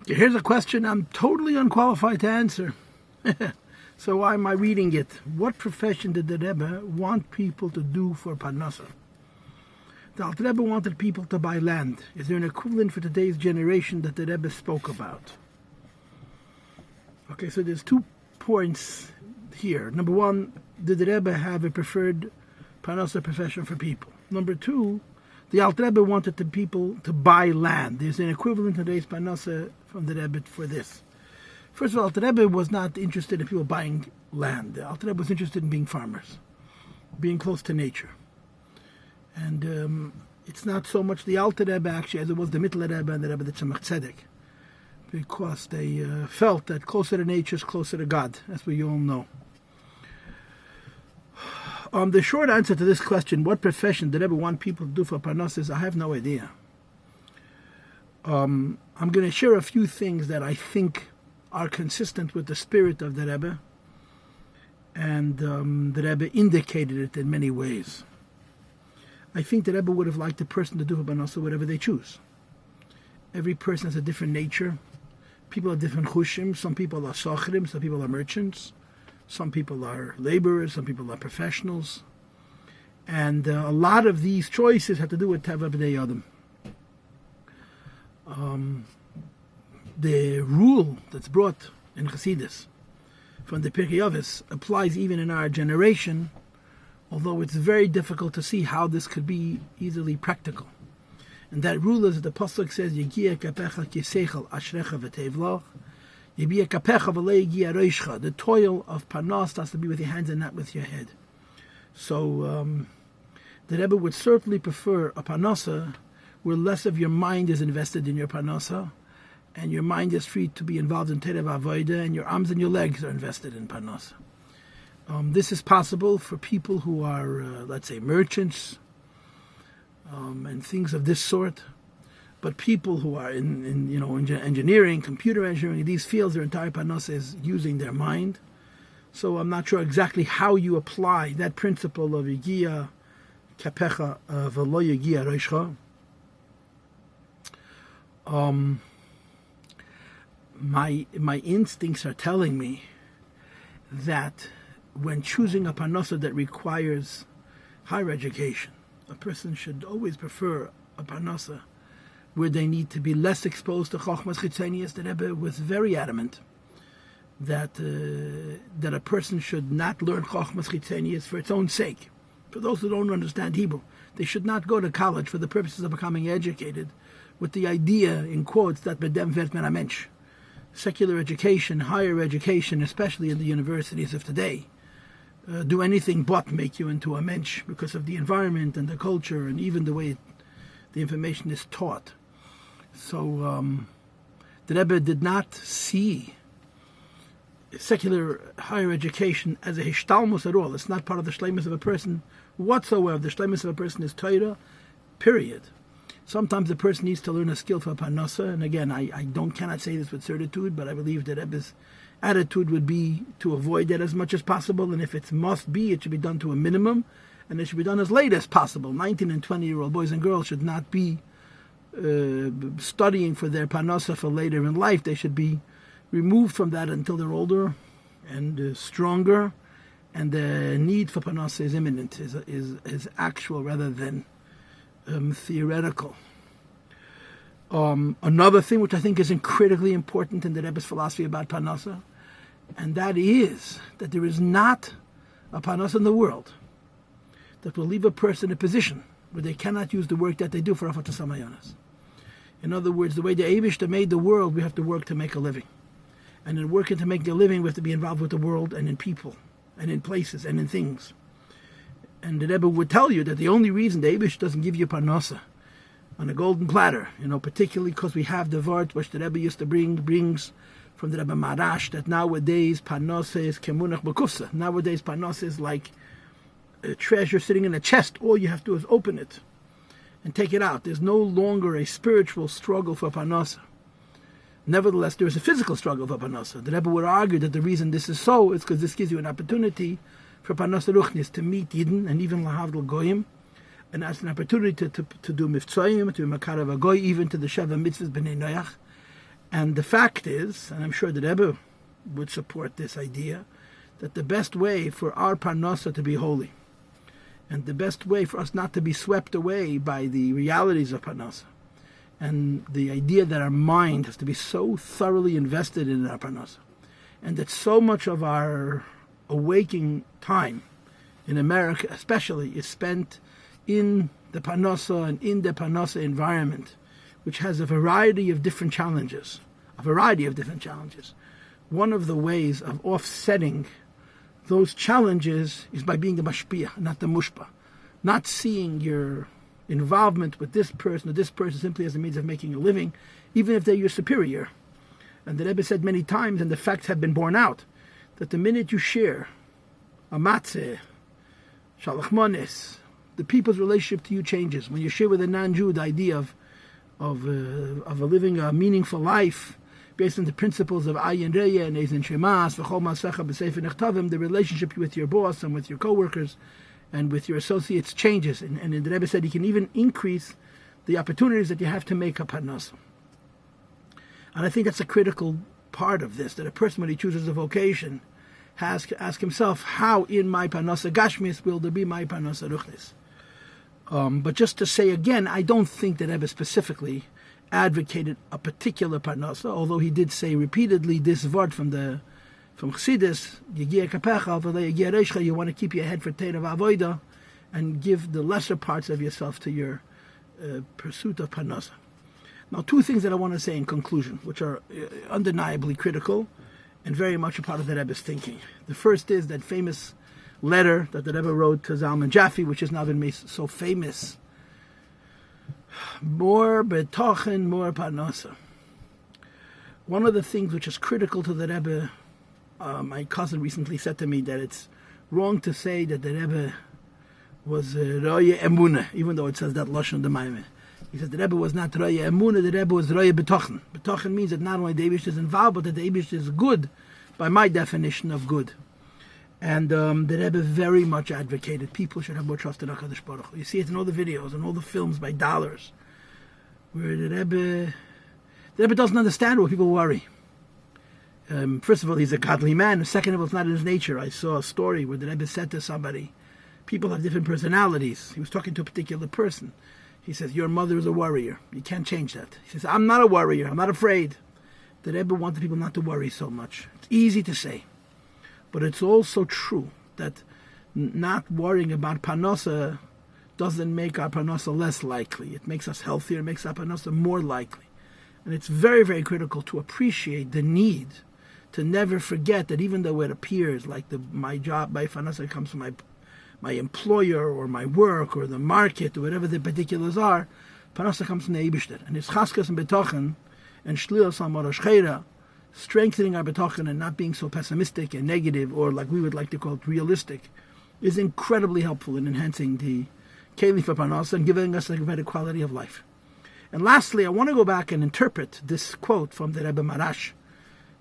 Here's a question I'm totally unqualified to answer. So why am I reading it? What profession did the Rebbe want people to do for parnasa? The Alter Rebbe wanted people to buy land. Is there an equivalent for today's generation that the Rebbe spoke about? Okay, so there's 2 points here. Number 1, did the Rebbe have a preferred parnasa profession for people? Number 2, the Alter Rebbe wanted the people to buy land. There's an equivalent to today's parnasa from the Rebbe for this. First of all, the Rebbe was not interested in people buying land. The Alter Rebbe was interested in being farmers, being close to nature. And it's not so much the Alter Rebbe, actually, as it was the Mittler Rebbe and the Rebbe the Tzemach Tzedek, because they felt that closer to nature is closer to God, as we all know. The short answer to this question, what profession did Rebbe want people to do for parnasa, is I have no idea. I'm going to share a few things that I think are consistent with the spirit of the Rebbe, and the Rebbe indicated it in many ways. I think the Rebbe would have liked the person to do for parnasa whatever they choose. Every person has a different nature. People are different chushim. Some people are sochrim, some people are merchants. Some people are laborers, some people are professionals. And a lot of these choices have to do with teva b'nei adam. The rule that's brought in Chassidus from the Pirkei Avos applies even in our generation, although it's very difficult to see how this could be easily practical. And that rule is that the Pasuk says, Yegiya kapecha kiseichel ashrecha v'tevloch, Yegiya kapecha v'le yegiya roishcha. The toil of parnas has to be with your hands and not with your head. So the Rebbe would certainly prefer a parnasa where less of your mind is invested in your parnasa, and your mind is free to be involved in terev avodah, and your arms and your legs are invested in parnasa. This is possible for people who are, let's say, merchants and things of this sort. But people who are in engineering, computer engineering, these fields, their entire parnasa is using their mind. So I'm not sure exactly how you apply that principle of Yegiya kapecha v'lo yegiya roishcha. My instincts are telling me that when choosing a parnasa that requires higher education, a person should always prefer a parnasa where they need to be less exposed to chochmas chitzonius. The Rebbe was very adamant that a person should not learn chochmas chitzonius for its own sake. For those who don't understand Hebrew, they should not go to college for the purposes of becoming educated with the idea, in quotes, that bedem wird men a mensch. Secular education, higher education, especially in the universities of today, do anything but make you into a mensch because of the environment and the culture and even the way the information is taught. So the Rebbe did not see secular higher education as a hishtalmus at all. It's not part of the shleimus of a person whatsoever. The shleimus of a person is Torah, period. Sometimes a person needs to learn a skill for parnasa, and again, I cannot say this with certitude, but I believe that Rebbe's attitude would be to avoid that as much as possible, and if it must be, it should be done to a minimum, and it should be done as late as possible. 19 and 20-year-old boys and girls should not be studying for their parnasa for later in life. They should be removed from that until they're older and stronger, and the need for parnasa is imminent, is actual rather than theoretical. Another thing which I think is critically important in the Rebbe's philosophy about parnasa, and that is that there is not a parnasa in the world that will leave a person in a position where they cannot use the work that they do for afatas hamayonas. In other words, the way the Eibishter made the world, we have to work to make a living. And in working to make a living, we have to be involved with the world and in people and in places and in things. And the Rebbe would tell you that the only reason the Eibush doesn't give you parnasa on a golden platter, particularly because we have the vart which the Rebbe used to brings from the Rebbe Marash, that nowadays parnasa is kemunach b'kufsa. Nowadays parnasa is like a treasure sitting in a chest. All you have to do is open it and take it out. There's no longer a spiritual struggle for parnasa. Nevertheless, there is a physical struggle for parnasa. The Rebbe would argue that the reason this is so is because this gives you an opportunity for parnasa ruchnis, to meet Yidden and even lahavdil goyim, and that's an opportunity to do mivtzoyim, to be makarav goy, even to the sheva mitzvahs b'nei noyach, And the fact is, and I'm sure the Rebbe would support this idea, that the best way for our parnasa to be holy, and the best way for us not to be swept away by the realities of parnasa, and the idea that our mind has to be so thoroughly invested in our parnasa, and that so much of our awaking time, in America especially, is spent in the parnasa and in the parnasa environment, which has a variety of different challenges. One of the ways of offsetting those challenges is by being the mashpia, not the mushpa. Not seeing your involvement with this person or this person simply as a means of making a living, even if they're your superior. And the Rebbe said many times, and the facts have been borne out, that the minute you share a matzeh, shalach manes, the people's relationship to you changes. When you share with a non-Jew the idea of living a meaningful life based on the principles of Ayin Reya and Ezen Shemas, V'chol Masecha B'Sefer Nechtavim, the relationship with your boss and with your co-workers and with your associates changes. And the Rebbe said you can even increase the opportunities that you have to make a parnasa. And I think that's a critical part of this, that a person, when he chooses a vocation, has to ask himself, how in my parnasa gashmis will there be my parnasa ruchnis? But just to say again, I don't think that Rebbe specifically advocated a particular parnasa, although he did say repeatedly this word from Chassidus, you want to keep your head for Teira V'Avoida and give the lesser parts of yourself to your pursuit of parnasa. Now, two things that I want to say in conclusion, which are undeniably critical and very much a part of the Rebbe's thinking. The first is that famous letter that the Rebbe wrote to Zalman Jaffe, which has now been made so famous. More betochen, more parnasa. One of the things which is critical to the Rebbe, my cousin recently said to me that it's wrong to say that the Rebbe was roye emuna, even though it says that lashon d'mayme. He said the Rebbe was not roye emuna, the Rebbe was roye betochen. Betochen means that not only the Eibush is involved, but that the Eibush is good, by my definition of good. And the Rebbe very much advocated people should have more trust in HaKadosh Baruch Hu. You see it in all the videos and all the films by dollars, where the Rebbe doesn't understand why people worry. First of all, he's a godly man. Second of all, it's not in his nature. I saw a story where the Rebbe said to somebody, people have different personalities. He was talking to a particular person. He says, your mother is a worrier. You can't change that. He says, I'm not a worrier. I'm not afraid. The Rebbe wanted people not to worry so much. It's easy to say. But it's also true that not worrying about parnasa doesn't make our parnasa less likely. It makes us healthier. It makes our parnasa more likely. And it's very, very critical to appreciate the need to never forget that even though it appears like my job, my parnasa comes from my employer or my work or the market or whatever the particulars are, parnasa comes from the Eibishter. And it's chaskas and betochen and shlios al-morosh cheira, strengthening our betochen and not being so pessimistic and negative, or like we would like to call it realistic, is incredibly helpful in enhancing the keli for parnasa and giving us a better quality of life. And lastly, I want to go back and interpret this quote from the Rebbe Marash,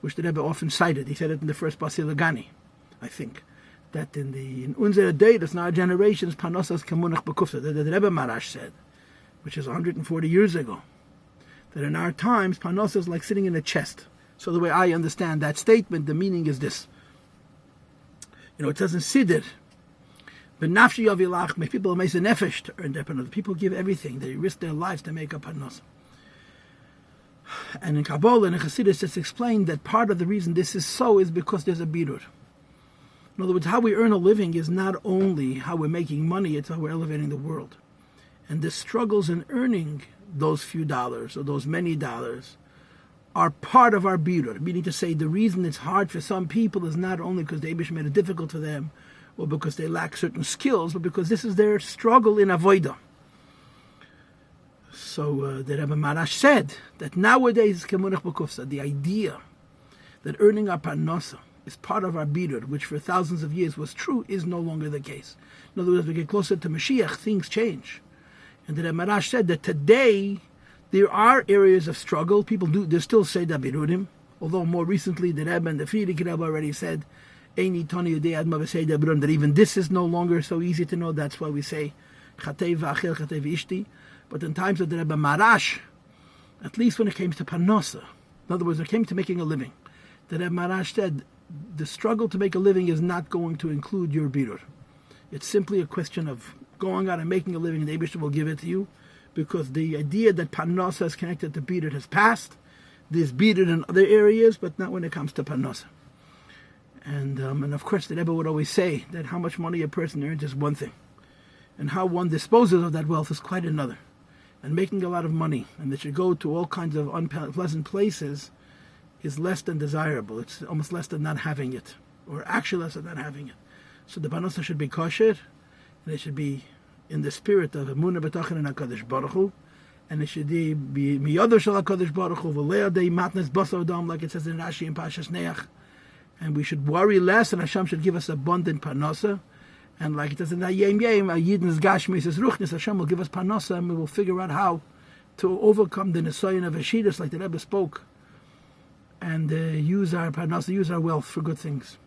which the Rebbe often cited. He said it in the first Basilagani, I think, that in unsere day, that's now generations, parnasas kamunach bekufta, that the Rebbe Marash said, which is 140 years ago, that in our times, parnasa is like sitting in a chest. So the way I understand that statement, the meaning is this. It says in Siddur, B'nafshi yavilach, may people make a nefesh to earn their parnasa. People give everything. They risk their lives to make a parnasa. And in Kabbalah and in Chassidus, it's explained that part of the reason this is so is because there's a birur. In other words, how we earn a living is not only how we're making money, it's how we're elevating the world. And the struggles in earning those few dollars or those many dollars are part of our birur, meaning to say the reason it's hard for some people is not only because the Eibush made it difficult for them or because they lack certain skills, but because this is their struggle in avoida. So the Rebbe Marash said that nowadays, the idea that earning our parnasa is part of our birur, which for thousands of years was true, is no longer the case. In other words, as we get closer to Mashiach, things change. And the Rebbe Marash said that today, there are areas of struggle. People they still say that birurim, although more recently the Rebbe and the Frierdiker Rebbe already said that even this is no longer so easy to know. That's why we say Chatei v'achel, Chatei v'ishti. But in times of the Rebbe Marash, at least when it came to parnasa, In other words, when it came to making a living, the Rebbe Marash said, the struggle to make a living is not going to include your birur. It's simply a question of going out and making a living, and the Eibishter will give it to you, because the idea that parnasa is connected to birur has passed. There's birur in other areas, but not when it comes to parnasa. And of course, the Rebbe would always say that how much money a person earns is one thing, and how one disposes of that wealth is quite another. And making a lot of money, and that you go to all kinds of unpleasant places, is less than desirable. It's almost less than not having it, or actually less than not having it. So the parnasa should be kosher, and it should be in the spirit of emunah b'tachin in HaKadosh Baruch Hu, and it should be miyado shel HaKadosh Baruch Hu, v'le'adei matnes basar dam, like it says in Rashi and Pashas Neach. And we should worry less, and Hashem should give us abundant parnasa. And like it says in Hayem Yem, Yidn's Gashmi says Ruchnis, Hashem will give us parnasa, and we will figure out how to overcome the nesayin of Chassidus, like the Rebbe spoke, and use our parnasa, use our wealth for good things.